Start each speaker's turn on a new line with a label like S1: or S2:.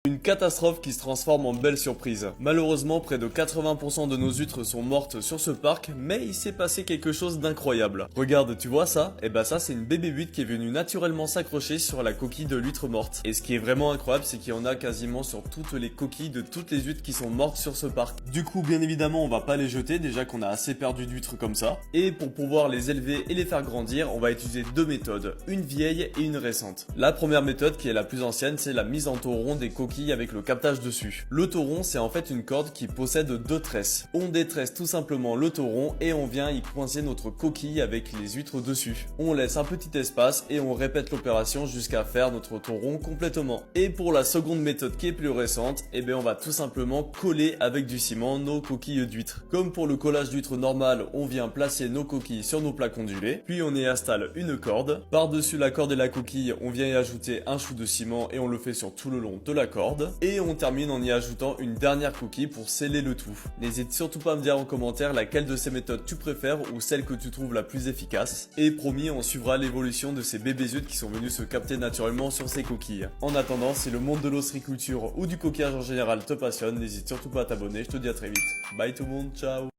S1: Une catastrophe qui se transforme en belle surprise. Malheureusement, près de 80% de nos huîtres sont mortes sur ce parc, mais il s'est passé quelque chose d'incroyable. Regarde, tu vois ça? Eh ben ça, c'est une bébé huître qui est venue naturellement s'accrocher sur la coquille de l'huître morte. Et ce qui est vraiment incroyable, c'est qu'il y en a quasiment sur toutes les coquilles de toutes les huîtres qui sont mortes sur ce parc. Du coup, bien évidemment, on va pas les jeter, déjà qu'on a assez perdu d'huîtres comme ça. Et pour pouvoir les élever et les faire grandir, on va utiliser deux méthodes, une vieille et une récente. La première méthode, qui est la plus ancienne, c'est la mise en tauron des coquilles avec le captage dessus. Le tauron, c'est en fait une corde qui possède deux tresses. On détresse tout simplement le tauron et on vient y coincer notre coquille avec les huîtres dessus. On laisse un petit espace et on répète l'opération jusqu'à faire notre tauron complètement. Et pour la seconde méthode qui est plus récente, eh bien on va tout simplement coller avec du ciment nos coquilles d'huîtres. Comme pour le collage d'huîtres normal, on vient placer nos coquilles sur nos plaques ondulées, puis on y installe une corde. Par-dessus la corde et la coquille, on vient y ajouter un chou de ciment et on le fait sur tout le long de la corde. Et on termine en y ajoutant une dernière coquille pour sceller le tout. N'hésite surtout pas à me dire en commentaire laquelle de ces méthodes tu préfères ou celle que tu trouves la plus efficace. Et promis, on suivra l'évolution de ces bébés huîtres qui sont venus se capter naturellement sur ces coquilles. En attendant, si le monde de l'ostréiculture ou du coquillage en général te passionne, n'hésite surtout pas à t'abonner. Je te dis à très vite. Bye tout le monde, ciao.